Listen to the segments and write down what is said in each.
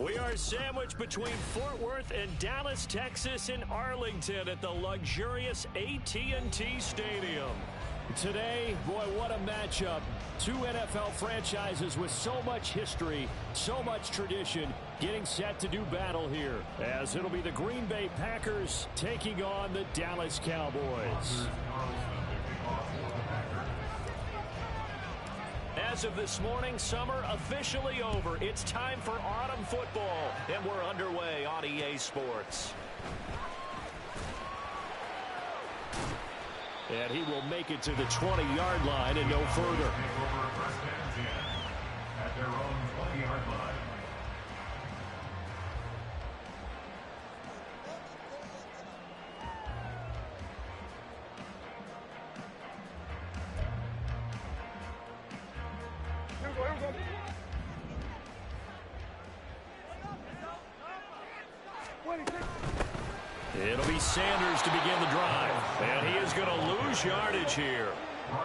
We are sandwiched between Fort Worth and Dallas, Texas, and Arlington at the luxurious AT&T Stadium. Today, boy, what a matchup. Two NFL franchises with so much history, so much tradition, getting set to do battle here, as it'll be the Green Bay Packers taking on the Dallas Cowboys. As of this morning, summer officially over. It's time for autumn football, and we're underway on EA Sports. And he will make it to the 20-yard line and no further. At their own 20-yard line. It'll be Sanders to begin the drive, and he is going to lose yardage here.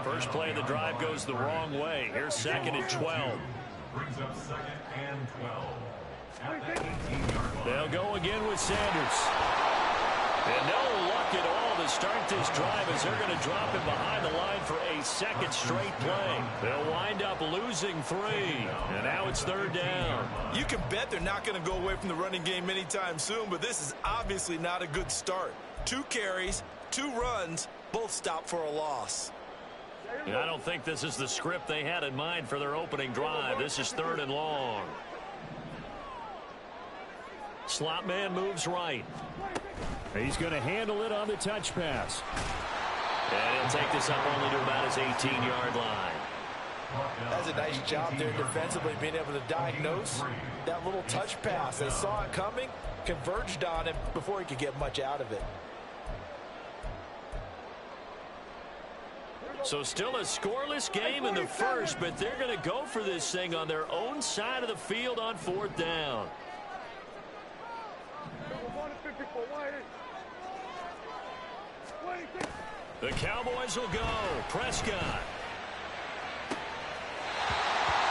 First play of the drive goes the wrong way. Here's second and 12. Brings up second and 12. They'll go again with Sanders. And no luck at all to start this drive as they're going to drop him behind the line for a second straight play. They'll wind up losing 3, and now it's third down. You can bet they're not going to go away from the running game anytime soon, but this is obviously not a good start. 2 carries, 2 runs, both stopped for a loss. I don't think this is the script they had in mind for their opening drive. This is third and long. Slot man moves right. He's going to handle it on the touch pass. And he'll take this up only to about his 18-yard line. That's a nice job there defensively, being able to diagnose that little touch pass. They saw it coming, converged on him before he could get much out of it. So still a scoreless game in the first, but they're going to go for this thing on their own side of the field on fourth down. The Cowboys will go. Prescott.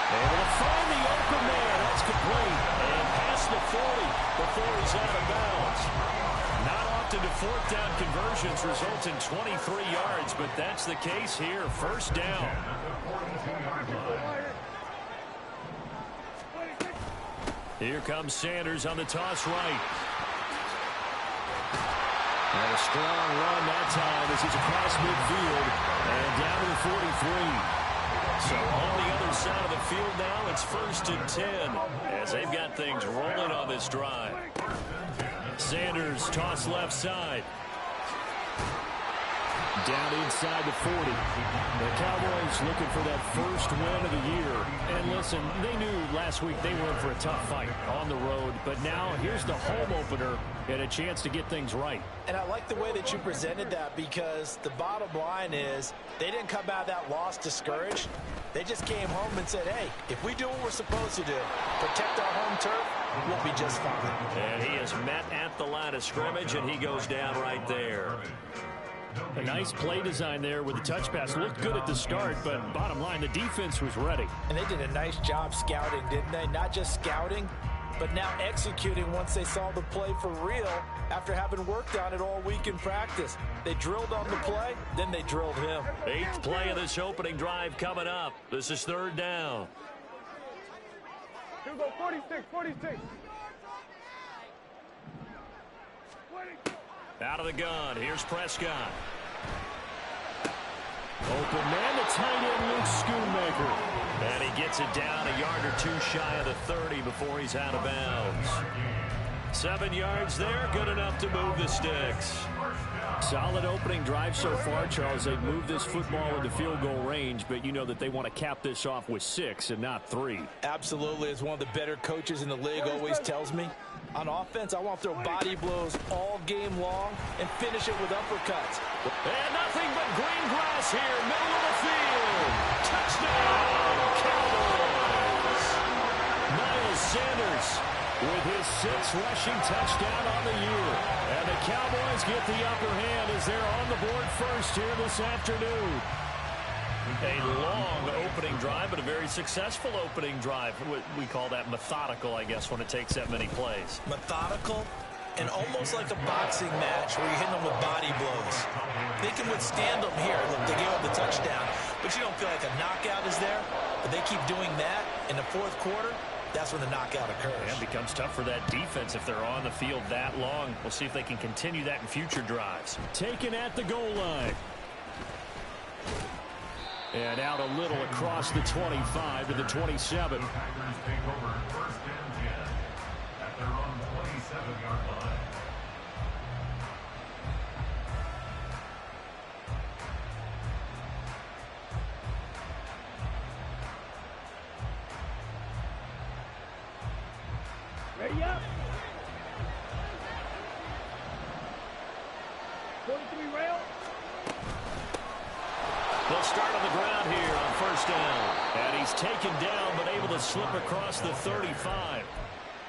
Able to find the open man. That's complete. And past the 40 before he's out of bounds. Not often do fourth down conversions result in 23 yards, but that's the case here. First down. Here comes Sanders on the toss right. And a strong run that time as he's across midfield and down to the 43. So on the other side of the field now, it's first and 10 as they've got things rolling on this drive. Sanders toss left side. Down inside the 40. The Cowboys looking for that first win of the year. And listen, they knew last week they were in for a tough fight on the road. But now here's the home opener and a chance to get things right. And I like the way that you presented that, because the bottom line is they didn't come out of that loss discouraged. They just came home and said, hey, if we do what we're supposed to do, protect our home turf, we'll be just fine. And he is met at the line of scrimmage, and he goes down right there. A nice play design there with the touch pass. Looked good at the start, but bottom line, the defense was ready. And they did a nice job scouting, didn't they? Not just scouting, but now executing once they saw the play for real after having worked on it all week in practice. They drilled on the play, then they drilled him. 8th play of this opening drive coming up. This is third down. Here we go, 46, 46. Out of the gun, here's Prescott. Open man, the tight end, Luke Schoonmaker. And he gets it down a yard or two shy of the 30 before he's out of bounds. 7 yards there, good enough to move the sticks. Solid opening drive so far, Charles. They've moved this football into field goal range, but you know that they want to cap this off with 6 and not 3. Absolutely, as one of the better coaches in the league always tells me. On offense, I want to throw body blows all game long and finish it with uppercuts. And nothing but green grass here, middle of the field. Touchdown, Cowboys. Miles Sanders with his 6th rushing touchdown on the year. And the Cowboys get the upper hand as they're on the board first here this afternoon. A long opening drive, but a very successful opening drive. We call that methodical, I guess, when it takes that many plays. Methodical and almost like a boxing match where you're hitting them with body blows. They can withstand them here. Look, they gave up the touchdown, but you don't feel like a knockout is there. But they keep doing that in the fourth quarter. That's when the knockout occurs. And it becomes tough for that defense if they're on the field that long. We'll see if they can continue that in future drives. Taken at the goal line. And out a little across the 25 to the 27. Ready up. 43 rail. They'll start on the ground here on first down. And he's taken down but able to slip across the 35.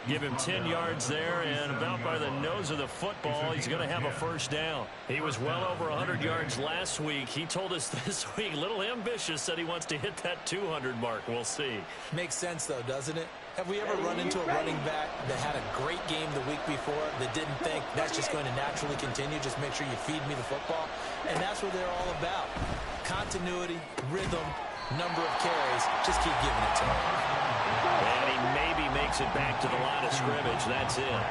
Give him 10 yards there, and about by the nose of the football, he's going to have a first down. He was well over 100 yards last week. He told us this week, a little ambitious, said he wants to hit that 200 mark. We'll see. Makes sense, though, doesn't it? Have we ever run into a running back that had a great game the week before that didn't think that's just going to naturally continue? Just make sure you feed me the football. And that's what they're all about. Continuity, rhythm, number of carries. Just keep giving it to him. And he maybe makes it back to the line of scrimmage. That's it.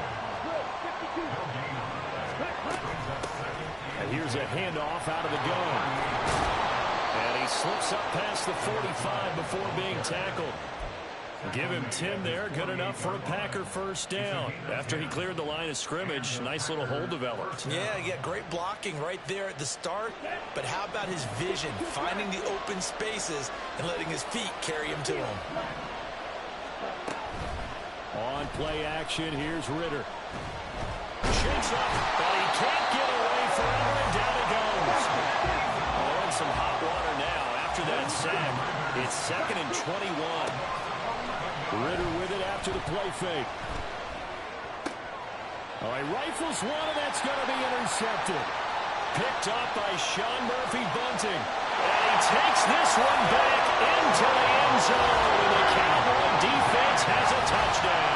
And here's a handoff out of the gun. And he slips up past the 45 before being tackled. Give him 10 there. Good enough for a Packer first down. After he cleared the line of scrimmage, nice little hole developed. Yeah, great blocking right there at the start. But how about his vision, finding the open spaces and letting his feet carry him to him? On play action, here's Ritter. Shakes up, but he can't get away forever, and down he goes. Oh, in some hot water now after that sack. It's 2nd and 21. Ritter with it after the play fake. All right, rifles one, and that's going to be intercepted. Picked up by Sean Murphy-Bunting. And he takes this one back into the end zone. And the Cowboy defense has a touchdown.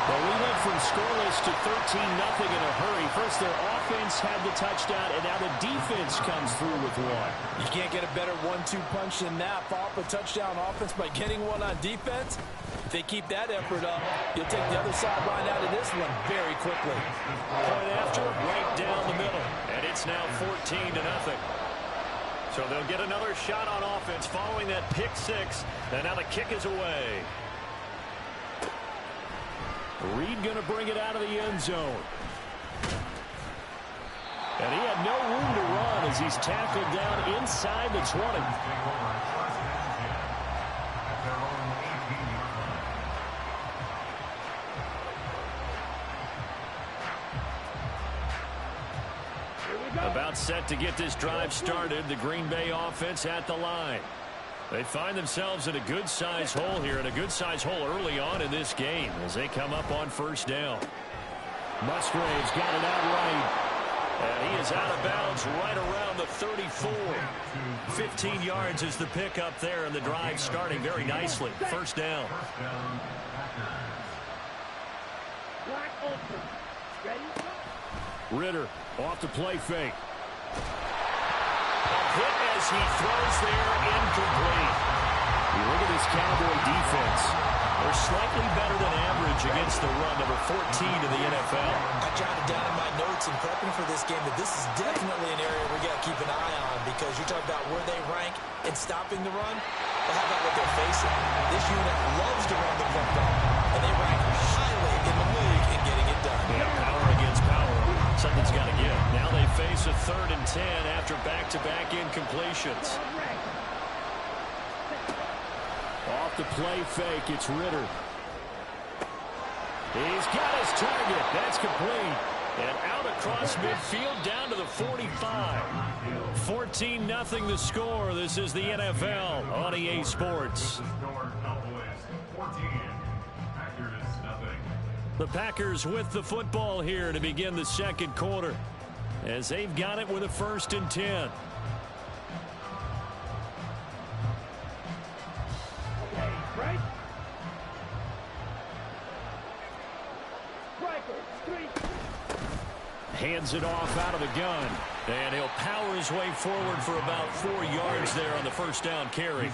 Well, we went from scoreless to 13-0 in a hurry. First, their offense had the touchdown, and now the defense comes through with one. You can't get a better 1-2 punch than that. Follow up a touchdown offense by getting one on defense. If they keep that effort up, you'll take the other sideline out of this one very quickly. Point after, right down the middle. And it's now 14-0. So they'll get another shot on offense following that pick six. And now the kick is away. Reed going to bring it out of the end zone. And he had no room to run as he's tackled down inside the 20. About set to get this drive started. The Green Bay offense at the line. They find themselves in a good-sized hole here, and a good-sized hole early on in this game as they come up on first down. Musgrave's got it out right. And he is out of bounds right around the 34. 15 yards is the pickup there, and the drive starting very nicely. First down. Ritter off the play fake. Hit as he throws there, incomplete. You look at this Cowboy defense. They're slightly better than average against the run, number 14 in the NFL. I jotted down in my notes in prepping for this game that this is definitely an area we got to keep an eye on, because you talk about where they rank in stopping the run. Well, how about what they're facing? This unit loves to run the football, and they rank highly in the league in getting it done. Yeah, power against power. Something's got to give. Now they face a 3rd and 10 after back-to-back incompletions. Off the play fake, it's Ritter. He's got his target. That's complete. And out across midfield down to the 45. 14-0 the score. This is the NFL on EA Sports. The Packers with the football here to begin the second quarter, as they've got it with a 1st and 10. Right. Striker, 3. Hands it off out of the gun. And he'll power his way forward for about 4 yards there on the first down carry.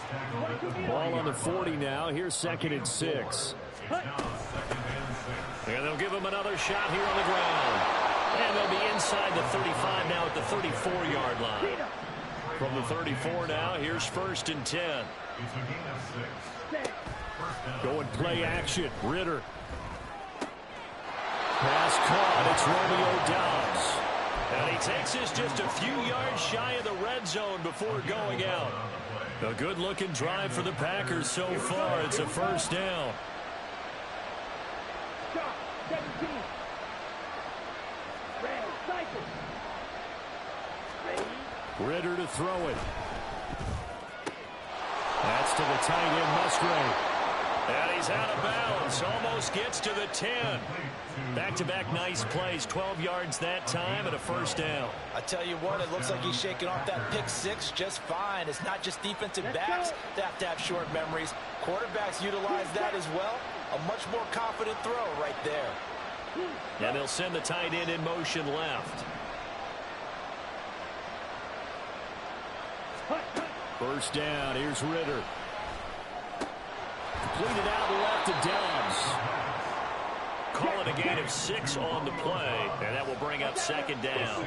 Ball on the 40 now. Here's 2nd and 6. And they'll give him another shot here on the ground. And they'll be inside the 35 now at the 34-yard line. From the 34 now, here's 1st and 10. Going play action. Ritter. Pass caught. It's Romeo Doubs. And he takes us just a few yards shy of the red zone before going out. A good-looking drive for the Packers so far. It's a first down. Shot, 17. Red, cycle. Ritter to throw it. That's to the tight end, Musgrave. And he's out of bounds. Almost gets to the 10. Back-to-back nice plays. 12 yards that time and a first down. I tell you what, it looks like he's shaking off that pick six just fine. It's not just defensive backs that have to have short memories. Quarterbacks utilize that as well. A much more confident throw right there. And they'll send the tight end in motion left. First down. Here's Ritter. Completed out left to Doubs. Call it a gain of 6 on the play, and that will bring up 2nd down.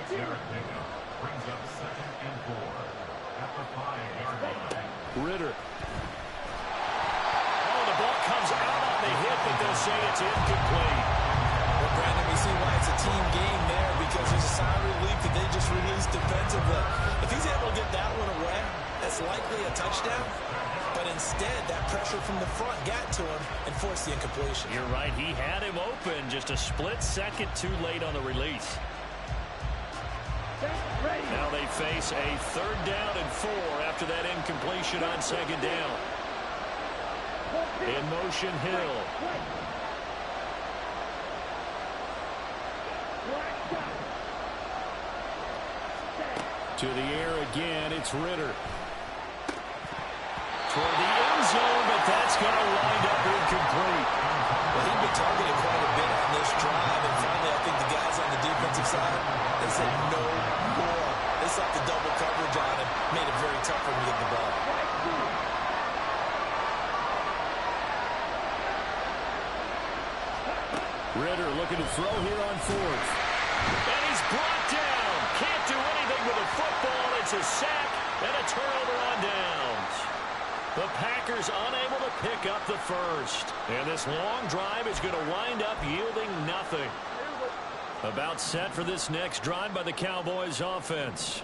Ritter. Oh, the ball comes out on the hit, but they'll say it's incomplete. Well, Brandon, we see why it's a team game there, because there's a sign of relief that they just released defensively. If he's able to get that one away, that's likely a touchdown. But instead, that pressure from the front got to him and forced the incompletion. You're right. He had him open. Just a split second too late on the release. Now they face a 3rd down and 4 after that incompletion on 2nd down. In motion, Hill. To the air again. It's Ritter. Toward the end zone, but that's going to wind up incomplete. Well, he'd been targeted quite a bit on this drive, and finally I think the guys on the defensive side, they said no more. They sought the double coverage on him, made it very tough for him to get the ball. Ritter looking to throw here on 4th. And he's brought down. Can't do anything with a football. It's a sack and a turnover on downs. The Packers unable to pick up the first. And this long drive is going to wind up yielding nothing. About set for this next drive by the Cowboys offense.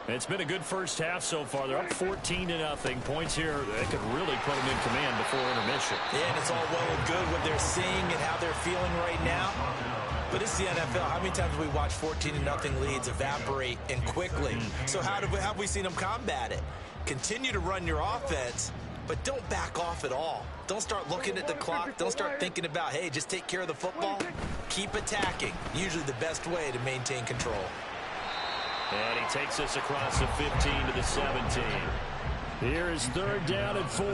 It's been a good first half so far. They're up 14-0. Points here, they could really put them in command before intermission. Yeah, and it's all well and good what they're seeing and how they're feeling right now. But it's the NFL. How many times have we watched 14-0 leads evaporate and quickly? So how have we seen them combat it? Continue to run your offense, but don't back off at all. Don't start looking at the clock. Don't start thinking about, hey, just take care of the football. Keep attacking. Usually the best way to maintain control. And he takes us across the 15 to the 17. Here is 3rd down and 4.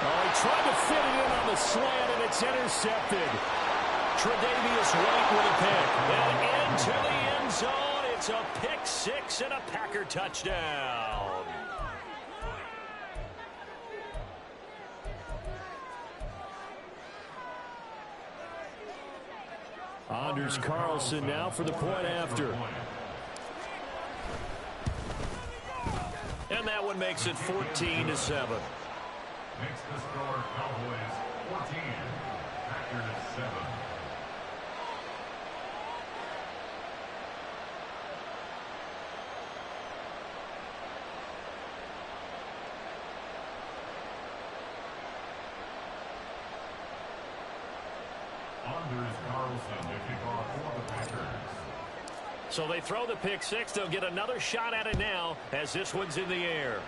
Oh, he tried to fit it in on the slant, and it's intercepted. Tre'Davious White with a pick. And into the end zone. It's a pick 6 and a Packer touchdown. Anders Carlson now for the point after. And that one makes it 14-7. Makes the score Cowboys 14, Packers 7. Anders Carlson to kick off for the Packers. So they throw the pick 6. They'll get another shot at it now as this one's in the air.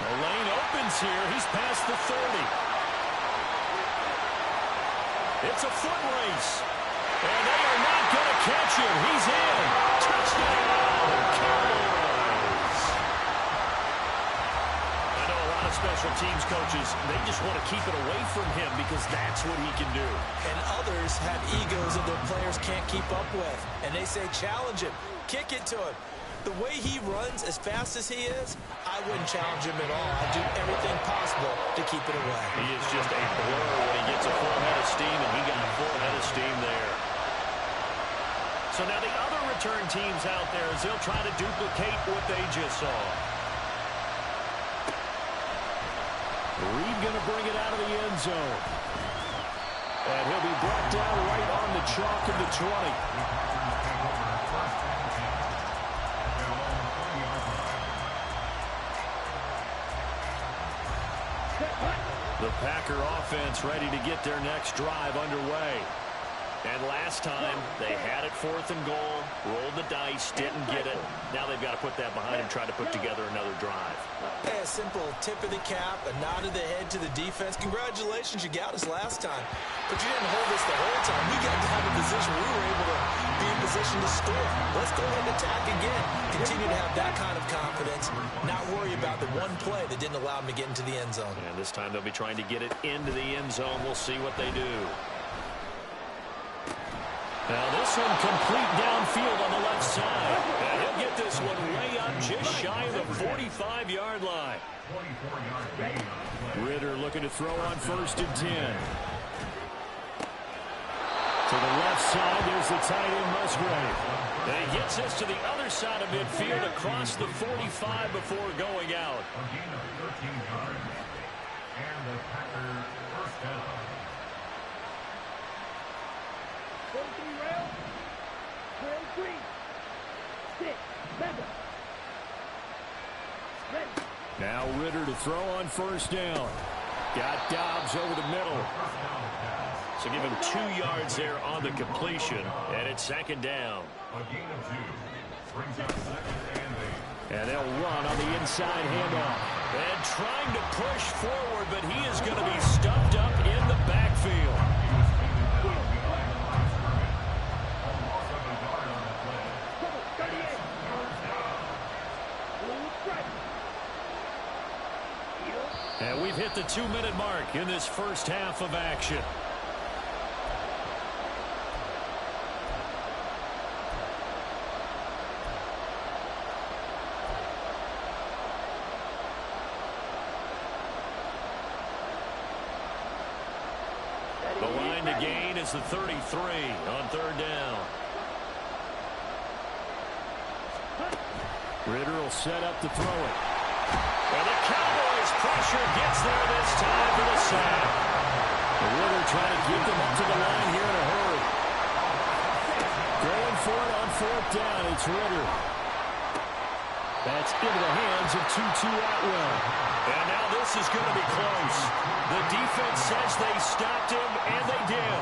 The lane opens here. He's past the 30. It's a foot race. And they are not going to catch him. He's in. Touchdown, Cowboys. I know a lot of special teams coaches, they just want to keep it away from him because that's what he can do. And others have egos that their players can't keep up with. And they say, challenge him. Kick it to him. The way he runs as fast as he is, I wouldn't challenge him at all. I'd do everything possible to keep it away. He is just a blur when he gets a full head of steam, and he got a full head of steam there. So now the other return teams out there, as they'll try to duplicate what they just saw. Reed going to bring it out of the end zone. And he'll be brought down right on the chalk of the 20. The Packer offense ready to get their next drive underway. And last time, they had it 4th and goal, rolled the dice, didn't get it. Now they've got to put that behind and try to put together another drive. Hey, a simple tip of the cap, a nod of the head to the defense. Congratulations, you got us last time. But you didn't hold us the whole time. We got to have a position where we were able to be in position to score. Let's go ahead and attack again. Continue to have that kind of confidence, not worry about the one play that didn't allow them to get into the end zone. And this time they'll be trying to get it into the end zone. We'll see what they do. Now this one complete downfield on the left side. And he'll get this one way up just shy of the 45-yard line. Ritter looking to throw on 1st and 10. To the left side, there's the tight end Musgrave. And he gets this to the other side of midfield across the 45 before going out. And the Packers first down. 43 rail. 43. 6. 7. Ready. Now Ritter to throw on 1st down. Got Dobbs over the middle. So give him 2 yards there on the completion. And it's 2nd down. A gain of 2. Brings up 2nd and 8. And they'll run on the inside handoff. And trying to push forward, but he is going to be stuffed up in the backfield. And we've hit the 2-minute mark in this first half of action. The line to gain is the 33 on 3rd down. Ritter will set up to throw it. And the Cowboys pressure gets there this time for the sack. Ritter trying to get them up to the line here in a hurry. Going for it on 4th down. It's Ritter. That's into the hands of Tutu Atwell. And now this is going to be close. The defense says they stopped him, and they did.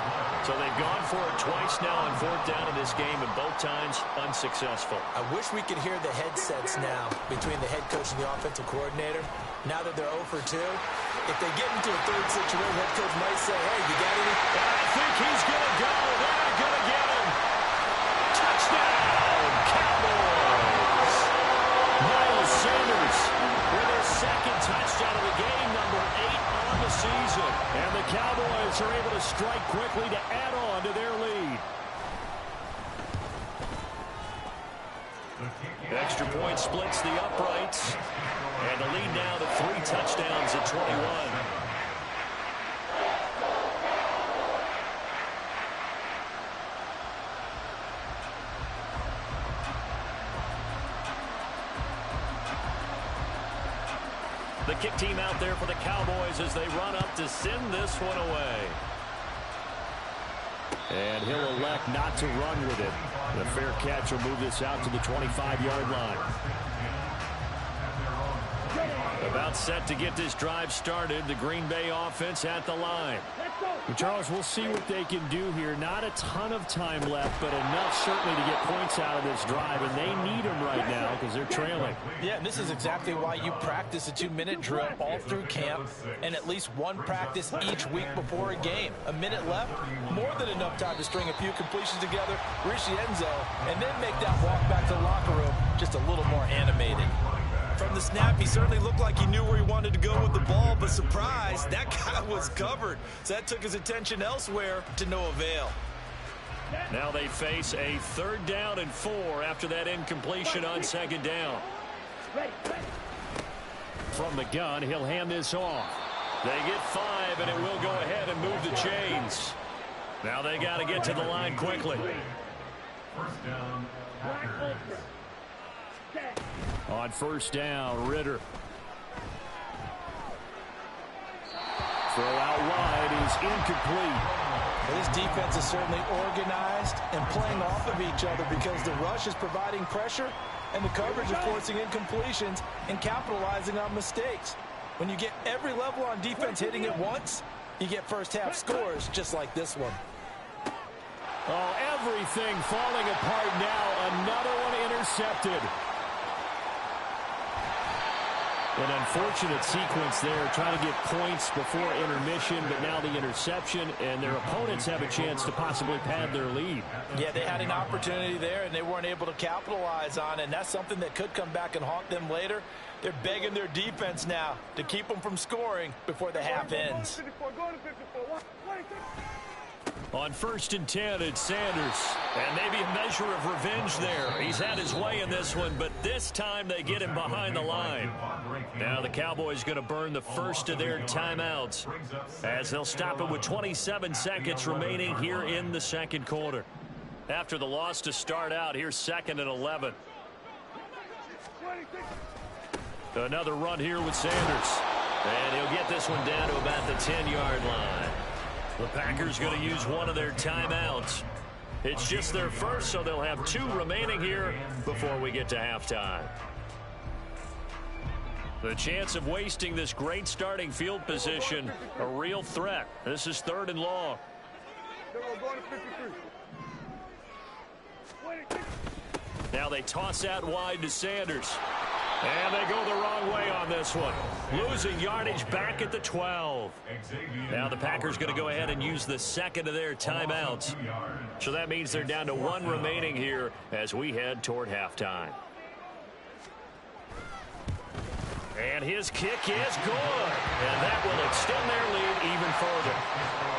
So they've gone for it twice now on 4th down in this game, and both times unsuccessful. I wish we could hear the headsets now between the head coach and the offensive coordinator. Now that they're 0 for 2, if they get into a 3rd situation, head coach might say, hey, you got any? And I think he's going to go. They're going to get him. Touchdown, Cowboys. Miles Sanders with his 2nd touchdown of the game, number 8 on the season. And the Cowboys are able to strike quickly to add on to their lead. Extra point splits the uprights. And the lead now to 3 touchdowns at 21. The kick team out there for the Cowboys as they run up to send this one away. And he'll elect not to run with it. The fair catch will move this out to the 25-yard line. About set to get this drive started. The Green Bay offense at the line. Let's Well, Charles, we'll see what they can do here. Not a ton of time left, but enough certainly to get points out of this drive, and they need them right now because they're trailing. Yeah, and this is exactly why you practice a 2-minute drill all through camp and at least one practice each week before a game. A minute left, more than enough time to string a few completions together, reach the end zone, and then make that walk back to the locker room just a little more animated. From the snap, he certainly looked like he knew where he wanted to go with the ball, but surprise, that guy was covered. So that took his attention elsewhere to no avail. Now they face a 3rd down and 4 after that incompletion on 2nd down. From the gun, he'll hand this off. They get 5, and it will go ahead and move the chains. Now they got to get to the line quickly. First down, Packers. On 1st down, Ritter. Throw out wide is incomplete. Well, this defense is certainly organized and playing off of each other because the rush is providing pressure and the coverage is forcing incompletions and capitalizing on mistakes. When you get every level on defense hitting at once, you get first-half scores just like this one. Oh, everything falling apart now. Another one intercepted. An unfortunate sequence there, trying to get points before intermission, but now the interception, and their opponents have a chance to possibly pad their lead. Yeah, they had an opportunity there, and they weren't able to capitalize on it, and that's something that could come back and haunt them later. They're begging their defense now to keep them from scoring before the half ends. On 1st and 10, it's Sanders. And maybe a measure of revenge there. He's had his way in this one, but this time they get him behind the line. Now the Cowboys going to burn the first of their timeouts as they'll stop it with 27 seconds remaining here in the 2nd quarter. After the loss to start out, here's 2nd and 11. Another run here with Sanders. And he'll get this one down to about the 10-yard line. The Packers going to use one of their timeouts. It's just their first, so they'll have 2 remaining here before we get to halftime. The chance of wasting this great starting field position, a real threat. This is 3rd and long. Now they toss out wide to Sanders. And they go the wrong way on this one. Losing yardage back at the 12. Now the Packers going to go ahead and use the 2nd of their timeouts. So that means they're down to 1 remaining here as we head toward halftime. And his kick is good. And that will extend their lead even further.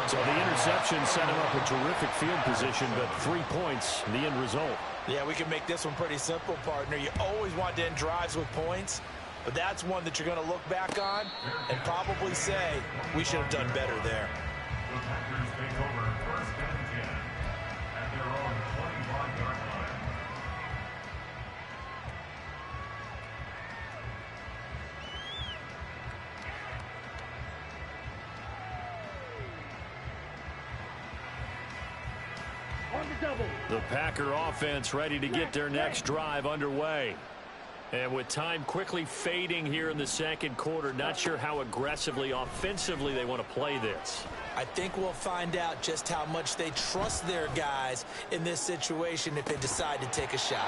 So the interception set him up a terrific field position, but 3 points, the end result. Yeah, we can make this one pretty simple, partner. You always want to end drives with points, but that's one that you're going to look back on and probably say, we should have done better there. The Packers take over 1st and 10 at their own 25-yard line. The Packer offense ready to get their next drive underway. And with time quickly fading here in the 2nd quarter, not sure how aggressively, offensively they want to play this. I think we'll find out just how much they trust their guys in this situation if they decide to take a shot.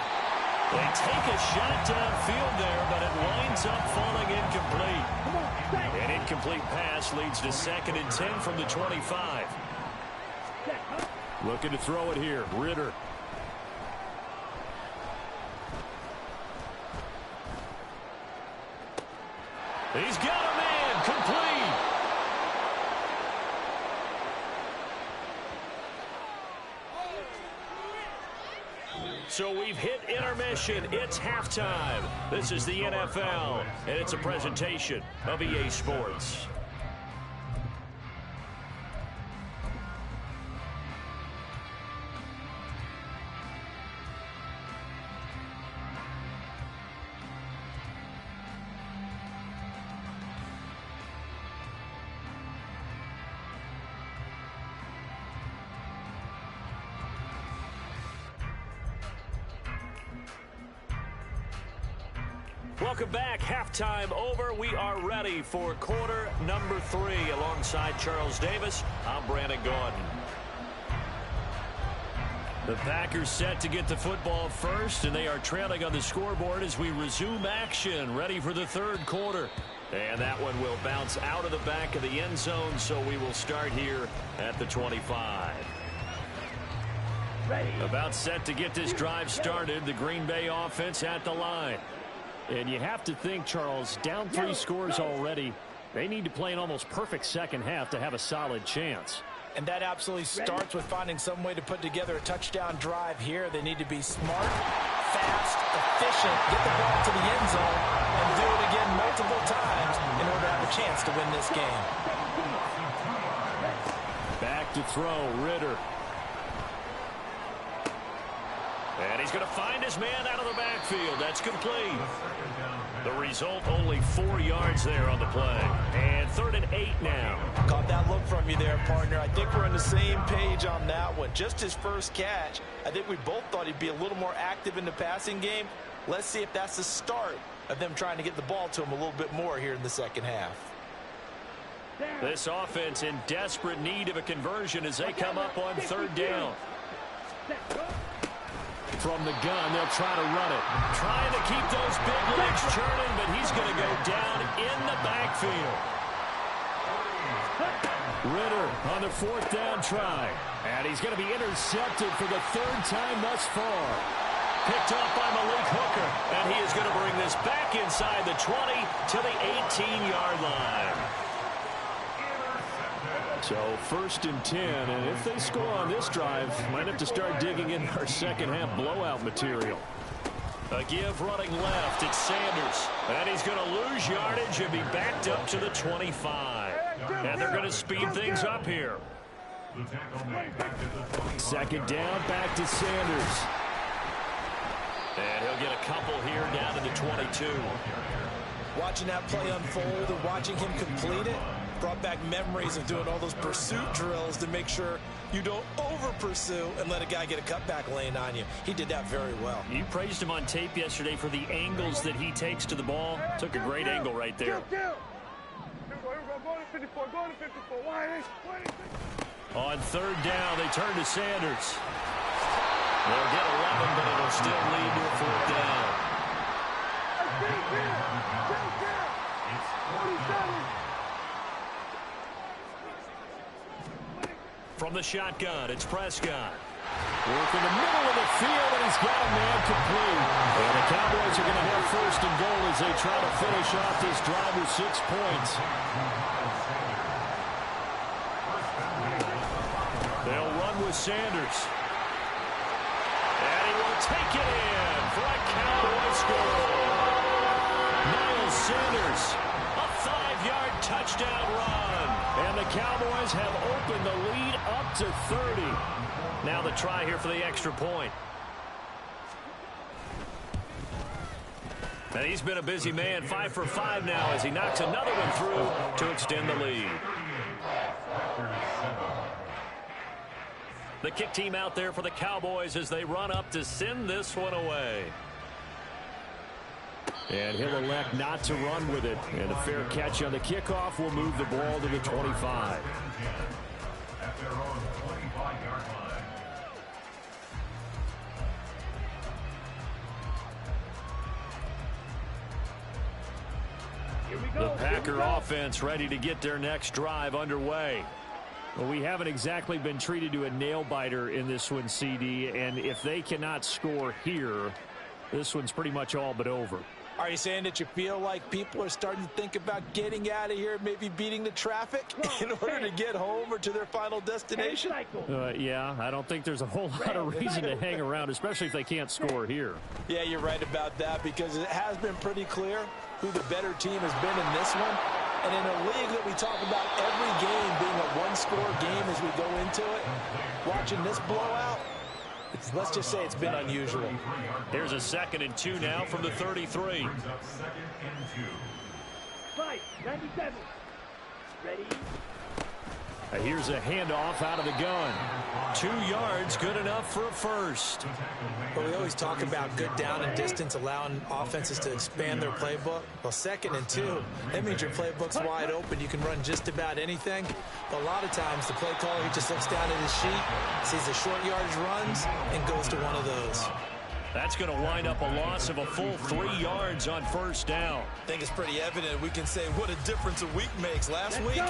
They take a shot downfield there, but it winds up falling incomplete. An incomplete pass leads to 2nd and 10 from the 25. Looking to throw it here, Ritter. He's got a man, complete. So we've hit intermission. It's halftime. This is the NFL, and it's a presentation of EA Sports. Welcome back. Halftime over. We are ready for quarter number 3. Alongside Charles Davis, I'm Brandon Gaudin. The Packers set to get the football first, and they are trailing on the scoreboard as we resume action, ready for the third quarter. And that one will bounce out of the back of the end zone, so we will start here at the 25. Ready. About set to get this drive started, the Green Bay offense at the line. And you have to think, Charles, down 3 scores already. They need to play an almost perfect second half to have a solid chance. And that absolutely starts with finding some way to put together a touchdown drive here. They need to be smart, fast, efficient, get the ball to the end zone, and do it again multiple times in order to have a chance to win this game. Back to throw, Ritter. And he's going to find his man out of the backfield. That's complete. The result, only 4 yards there on the play. And 3rd and 8 now. Caught that look from you there, partner. I think we're on the same page on that one. Just his first catch. I think we both thought he'd be a little more active in the passing game. Let's see if that's the start of them trying to get the ball to him a little bit more here in the second half. This offense in desperate need of a conversion as they come up on 3rd down. From the gun, they'll try to run it. Trying to keep those big legs churning, but he's going to go down in the backfield. Ritter on the 4th down try. And he's going to be intercepted for the 3rd time thus far. Picked up by Malik Hooker, and he is going to bring this back inside the 20 to the 18-yard line. So 1st and 10, and if they score on this drive, might have to start digging in our second half blowout material. A give running left, it's Sanders. And he's going to lose yardage and be backed up to the 25. And they're going to speed things up here. 2nd down, back to Sanders. And he'll get a couple here down to the 22. Watching that play unfold and watching him complete it brought back memories of doing all those pursuit drills to make sure you don't over-pursue and let a guy get a cutback lane on you. He did that very well. You praised him on tape yesterday for the angles that he takes to the ball. Took a great angle right there. On 3rd down, they turn to Sanders. They'll get 11, but it'll still lead to a 4th down. From the shotgun, it's Prescott. Work in the middle of the field, and he's got a man complete. And the Cowboys are going to have 1st and goal as they try to finish off this drive with 6 points. They'll run with Sanders. And he will take it in for a Cowboy score. Miles Sanders, a 5-yard touchdown run. And the Cowboys have opened the lead up to 30. Now the try here for the extra point. And he's been a busy man, 5 for 5 now as he knocks another one through to extend the lead. The kick team out there for the Cowboys as they run up to send this one away. And he'll elect not to run with it. And a fair catch on the kickoff will move the ball to the 25. At their own 25-yard line. The Packer offense ready to get their next drive underway. Well, we haven't exactly been treated to a nail-biter in this one, CD. And if they cannot score here, this one's pretty much all but over. Are you saying that you feel like people are starting to think about getting out of here, maybe beating the traffic in order to get home or to their final destination? Yeah, I don't think there's a whole lot of reason to hang around, especially if they can't score here. Yeah, you're right about that because it has been pretty clear who the better team has been in this one. And in a league that we talk about every game being a one-score game as we go into it, watching this blowout, let's just say it's been unusual. Here's a 2nd and 2 now from the 33. Fight, 97. Ready? Here's a handoff out of the gun. 2 yards, good enough for a first. Well, we always talk about good down and distance, allowing offenses to expand their playbook. Well, 2nd and 2, that means your playbook's wide open. You can run just about anything. But a lot of times, the play caller, he just looks down at his sheet, sees the short yardage runs, and goes to one of those. That's going to wind up a loss of a full 3 yards on first down. I think it's pretty evident. We can say what a difference a week makes. Last week,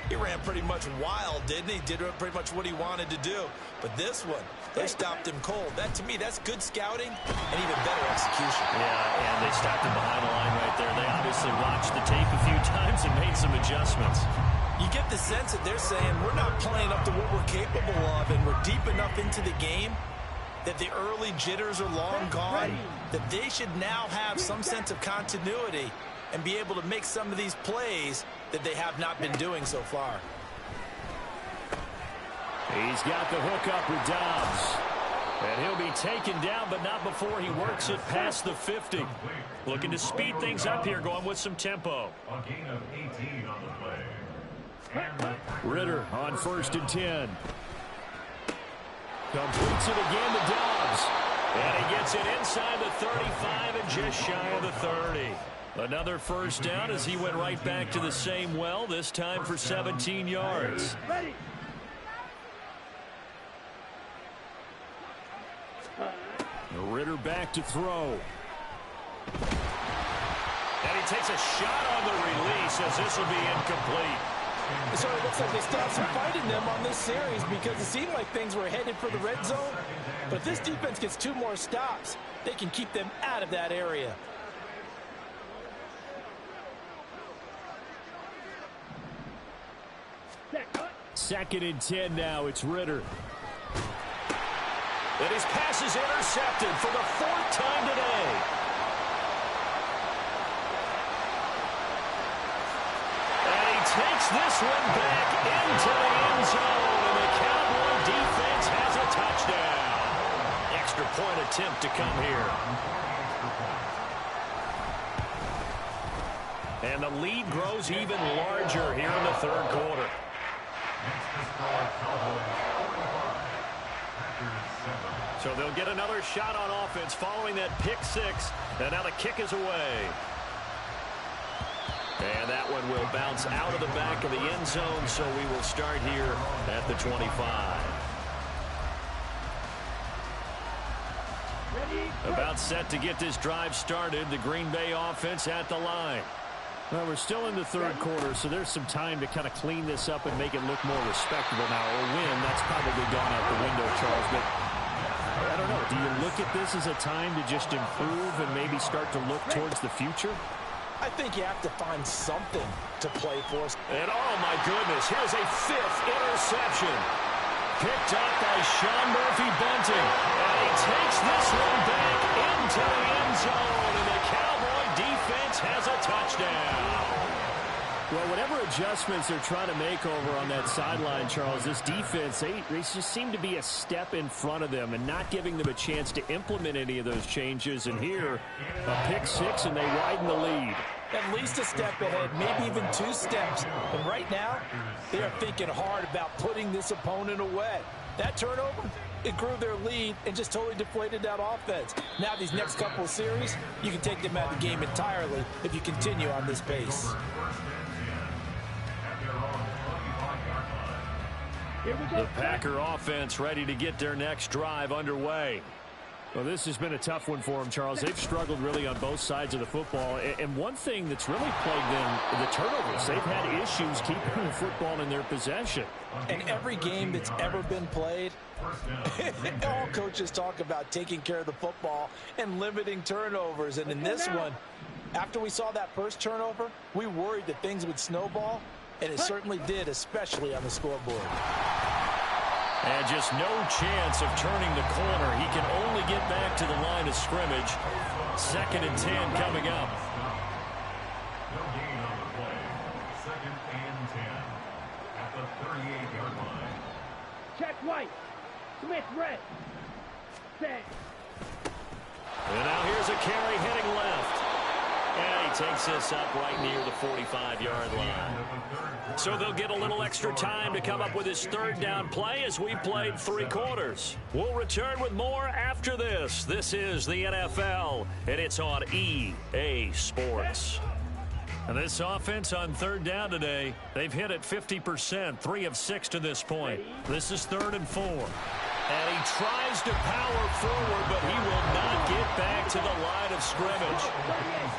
he ran pretty much wild, didn't he? Did pretty much what he wanted to do. But this one, they stopped him cold. That, to me, that's good scouting and even better execution. Yeah, and they stopped him behind the line right there. They obviously watched the tape a few times and made some adjustments. You get the sense that they're saying we're not playing up to what we're capable of, and we're deep enough into the game that the early jitters are long gone, that they should now have some sense of continuity and be able to make some of these plays that they have not been doing so far. He's got the hook up with Dobbs. And he'll be taken down, but not before he works it past the 50. Looking to speed things up here, going with some tempo. A gain of 18 on the play. Ritter on 1st and 10. Completes it again to Dobbs. And he gets it inside the 35 and just shy of the 30. Another first down as he went right back to the same well, this time for 17 yards. Ready. Ritter back to throw. And he takes a shot on the release as this will be incomplete. So it looks like they stopped some fighting them on this series because it seemed like things were headed for the red zone. But if this defense gets 2 more stops, they can keep them out of that area. Set. 2nd and 10 now. It's Ritter. And his pass is intercepted for the 4th time today. Takes this one back into the end zone, and the Cowboy defense has a touchdown. Extra point attempt to come here. And the lead grows even larger here in the 3rd quarter. So they'll get another shot on offense following that pick 6, and now the kick is away. And that one will bounce out of the back of the end zone, so we will start here at the 25. About set to get this drive started. The Green Bay offense at the line. Well, we're still in the 3rd quarter, so there's some time to kind of clean this up and make it look more respectable now. A win, that's probably gone out the window, Charles. But I don't know. Do you look at this as a time to just improve and maybe start to look towards the future? I think you have to find something to play for. And oh my goodness, here's a 5th interception. Picked up by Sean Murphy-Bunting. And he takes this one back into the end zone. And the Cowboy defense has a touchdown. Well, whatever adjustments they're trying to make over on that sideline, Charles, this defense, they just seem to be a step in front of them and not giving them a chance to implement any of those changes. And here, a pick 6, and they widen the lead. At least a step ahead, maybe even 2 steps. And right now, they are thinking hard about putting this opponent away. That turnover, it grew their lead and just totally deflated that offense. Now these next couple of series, you can take them out of the game entirely if you continue on this pace. The Packer offense ready to get their next drive underway. Well, this has been a tough one for them, Charles. They've struggled really on both sides of the football. And one thing that's really plagued them, the turnovers. They've had issues keeping the football in their possession. And every game that's ever been played, all coaches talk about taking care of the football and limiting turnovers. And in this one, after we saw that first turnover, we worried that things would snowball. And it certainly did, especially on the scoreboard. And just no chance of turning the corner. He can only get back to the line of scrimmage. 2nd and 10 coming up. No gain on the play. 2nd and 10 at the 38-yard line. Check white. Smith red. Set. And now here's a carry heading left. And he takes this up right near the 45-yard line. So they'll get a little extra time to come up with his third down play as we played 3 quarters. We'll return with more after this. This is the NFL, and it's on EA Sports. And this offense on third down today, they've hit it 50%, 3 of 6 to this point. This is 3rd and 4. And he tries to power forward, but he will not get back to the line of scrimmage.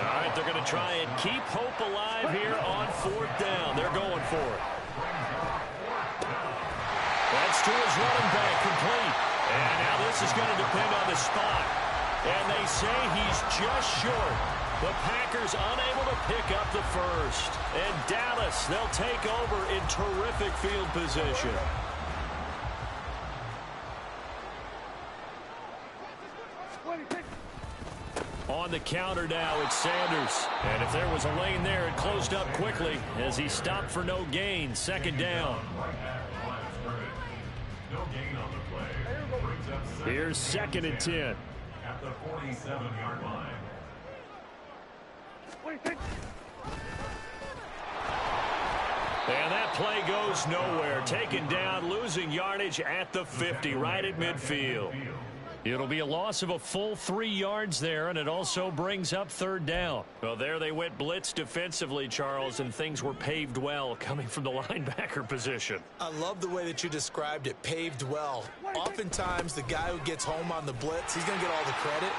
All right, they're going to try and keep hope alive here on 4th down. They're going for it. That's to his running back, complete. And now this is going to depend on the spot. And they say he's just short. The Packers unable to pick up the first. And Dallas, they'll take over in terrific field position. On the counter now, it's Sanders. And if there was a lane there, it closed up quickly as he stopped for no gain. 2nd down. Here's 2nd and 10. At the 47-yard line. And that play goes nowhere. Taken down, losing yardage at the 50, right at midfield. It'll be a loss of a full 3 yards there, and it also brings up 3rd down. Well, there they went blitz defensively, Charles, and things were paved well coming from the linebacker position. I love the way that you described it, paved well. Oftentimes, the guy who gets home on the blitz, he's going to get all the credit,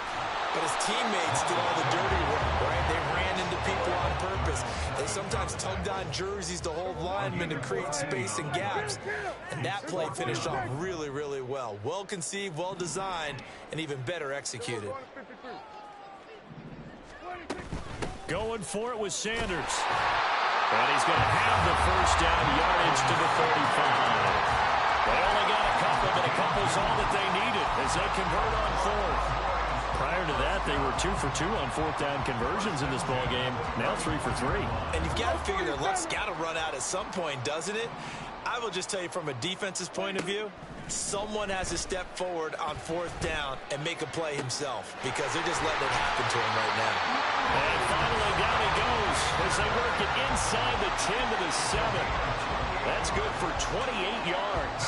but his teammates did all the dirty work, right? They ran into people on purpose. They sometimes tugged on jerseys to hold linemen to create space and gaps, and that play finished off really, really well. Well conceived, well designed, and even better executed. Going for it with Sanders. And he's going to have the first down, yardage to the 35. They only got a couple, but a couple's all that they needed as they convert on 4th. Prior to that, they were 2 for 2 on 4th down conversions in this ball game. Now 3 for 3. And you've got to figure their luck's got to run out at some point, doesn't it? I will just tell you from a defense's point of view, someone has to step forward on 4th down and make a play himself because they're just letting it happen to him right now. And finally down he goes as they work it inside the 10 to the 7. That's good for 28 yards.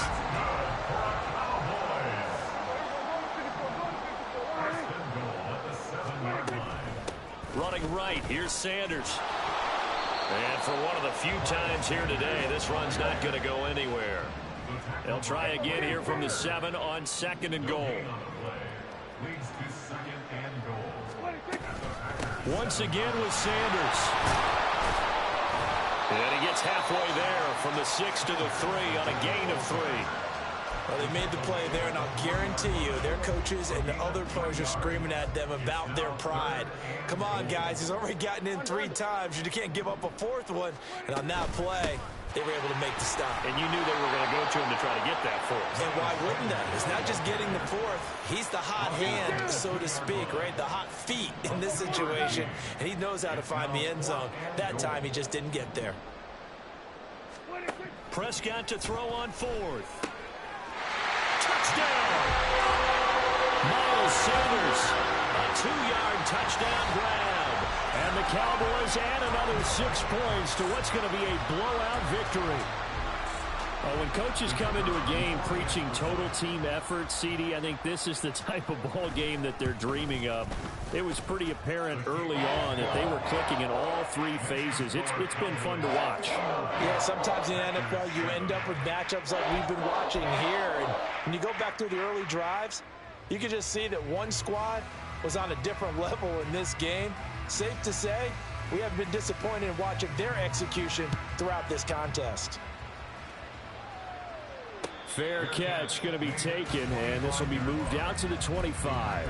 Running right, here's Sanders. And for one of the few times here today, this run's not going to go anywhere. They'll try again here from the 7 on 2nd and goal. Once again with Sanders. And he gets halfway there from the 6 to the 3 on a gain of 3. Well, they made the play there, and I'll guarantee you their coaches and the other players are screaming at them about their pride. Come on, guys. He's already gotten in 3 times. You can't give up a 4th one. And on that play, they were able to make the stop. And you knew they were going to go to him to try to get that 4th. And why wouldn't they? It's not just getting the 4th. He's the hot hand, so to speak, right? The hot feet in this situation. And he knows how to find the end zone. That time, he just didn't get there. Prescott to throw on 4th. Touchdown! Miles Sanders, a 2-yard touchdown grab. And the Cowboys add another 6 points to what's going to be a blowout victory. Well, when coaches come into a game preaching total team effort, CD, I think this is the type of ball game that they're dreaming of. It was pretty apparent early on that they were clicking in all 3 phases. It's been fun to watch. Yeah, sometimes in the NFL you end up with matchups like we've been watching here. And when you go back through the early drives, you can just see that one squad was on a different level in this game. Safe to say, we haven't been disappointed in watching their execution throughout this contest. Fair catch going to be taken, and this will be moved out to the 25.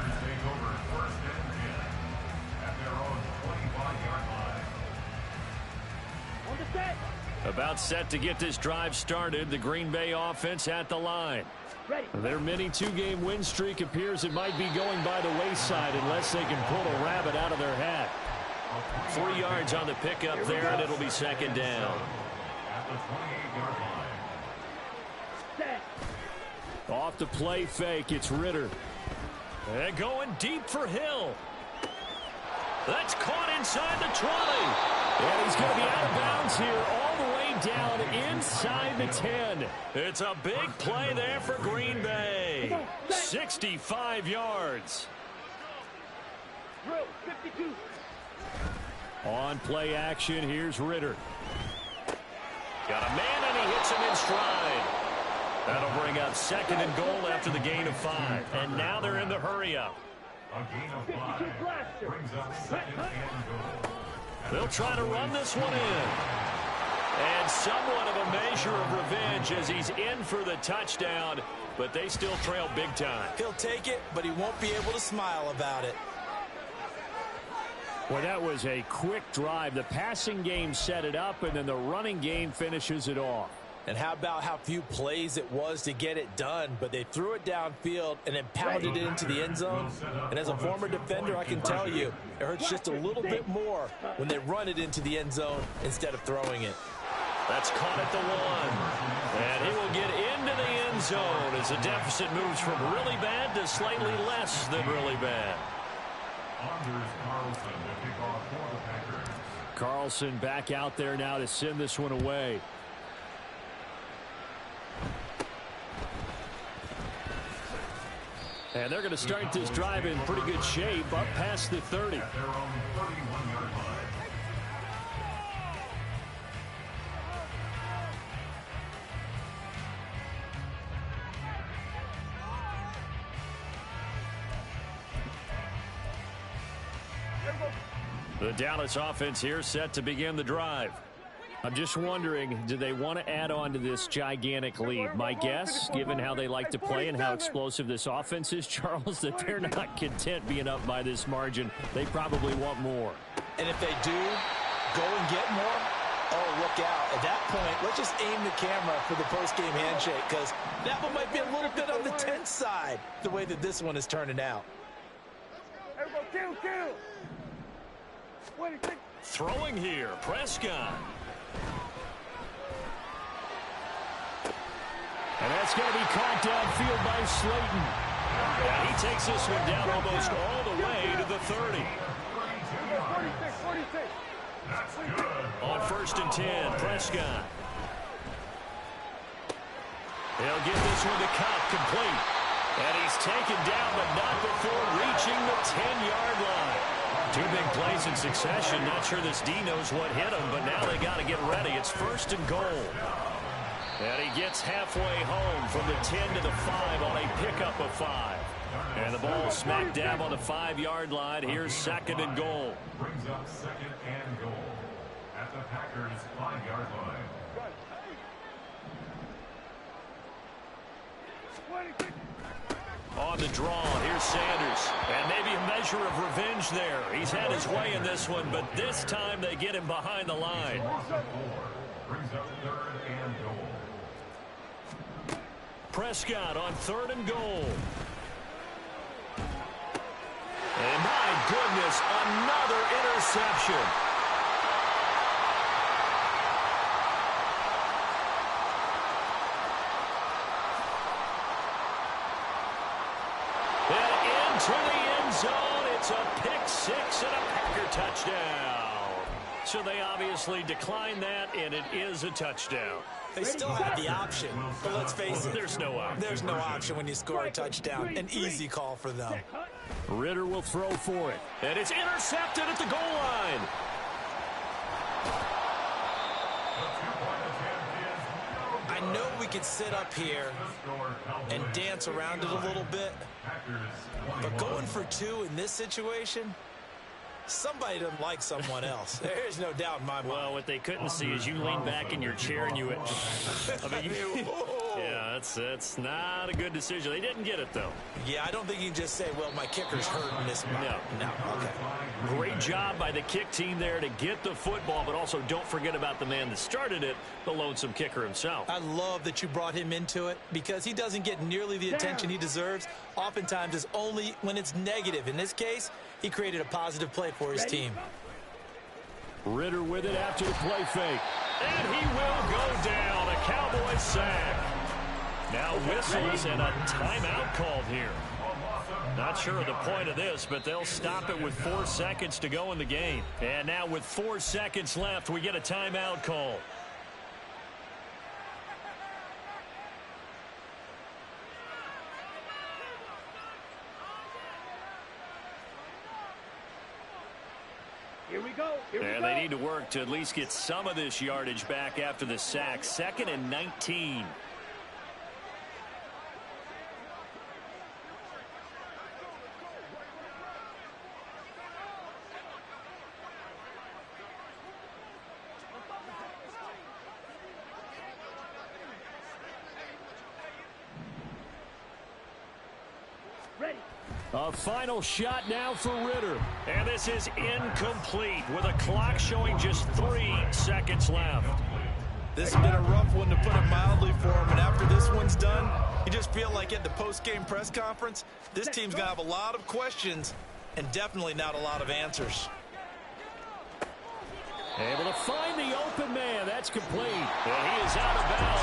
About set to get this drive started. The Green Bay offense at the line. Their mini 2-game win streak appears it might be going by the wayside unless they can pull a rabbit out of their hat. 3 yards on the pickup there, and it'll be 2nd down. Off the play fake, it's Ritter. And going deep for Hill. That's caught inside the 20. And he's going to be out of bounds here all the way down inside the 10. It's a big play there for Green Bay. 65 yards. 52. On play action, here's Ritter. Got a man, and he hits him in stride. That'll bring up 2nd and goal after the gain of 5. And now they're in the hurry-up. A gain of 5 brings up 2nd and goal. They'll try to run this one in. And somewhat of a measure of revenge as he's in for the touchdown, but they still trail big time. He'll take it, but he won't be able to smile about it. Well, that was a quick drive. The passing game set it up, and then the running game finishes it off. And how about how few plays it was to get it done, but they threw it downfield and then pounded it into the end zone. And as a former defender, I can tell you, it hurts just a little bit more when they run it into the end zone instead of throwing it. That's caught at the 1. And he will get into the end zone as the deficit moves from really bad to slightly less than really bad. Anders Carlson to kick off for the Packers. Carlson back out there now to send this one away. And they're going to start this drive in pretty good shape up past the 30. At their own 31-yard line. The Dallas offense here set to begin the drive. I'm just wondering, do they want to add on to this gigantic lead? My guess, given how they like to play and how explosive this offense is, Charles, that they're not content being up by this margin. They probably want more. And if they do go and get more, oh, look out. At that point, let's just aim the camera for the post-game handshake, because that one might be a little bit on the tense side, the way that this one is turning out. Throwing here, Prescott. And that's going to be caught downfield by Slayton. And he takes this one down almost all the way to the 30. 46. That's good. On 1st and 10, Prescott. He'll get this one to Cup, complete. And he's taken down, but not before reaching the 10-yard line. 2 big plays in succession. Not sure this D knows what hit him, but now they got to get ready. It's 1st and goal. And he gets halfway home from the 10 to the 5 on a pickup of 5. And the ball smack dab on the 5-yard line. Here's 2nd and goal. Brings up 2nd and goal at the Packers' 5-yard line. On the draw, here's Sanders. And maybe a measure of revenge there. He's had his way in this one, but this time they get him behind the line. Brings up 3rd and goal. Prescott on 3rd and goal. And my goodness, another interception. And into the end zone, it's a pick 6 and a Packer touchdown. So they obviously declined that, and it is a touchdown. They still have the option, but let's face it. There's no option. There's no option when you score a touchdown. An easy call for them. Ritter will throw for it. And it's intercepted at the goal line. I know we could sit up here and dance around it a little bit, but going for 2 in this situation, somebody doesn't like someone else. There's no doubt in my mind. Well, what they couldn't see is you lean back in your chair and you went, I mean, yeah, that's not a good decision. They didn't get it, though. Yeah, I don't think you can just say, well, my kicker's hurt in this moment. No, okay. Great job by the kick team there to get the football, but also don't forget about the man that started it, the lonesome kicker himself. I love that you brought him into it because he doesn't get nearly the attention he deserves. Oftentimes it's only when it's negative. In this case, he created a positive play for his team. Ritter with it after the play fake. And he will go down. A Cowboys sack. Now whistles and a timeout called here. A loss of Not sure of the point of this, but they'll stop it with 4 seconds to go in the game. And now with 4 seconds left, we get a timeout call. Here we go. And they need to work to at least get some of this yardage back after the sack. 2nd and 19. Ready. A final shot now for Ritter. And this is incomplete with a clock showing just 3 seconds left. This has been a rough one, to put it mildly, for him. And after this one's done, you just feel like at the post-game press conference, this team's going to have a lot of questions and definitely not a lot of answers. Able to find the open man. That's complete. And he is out of bounds.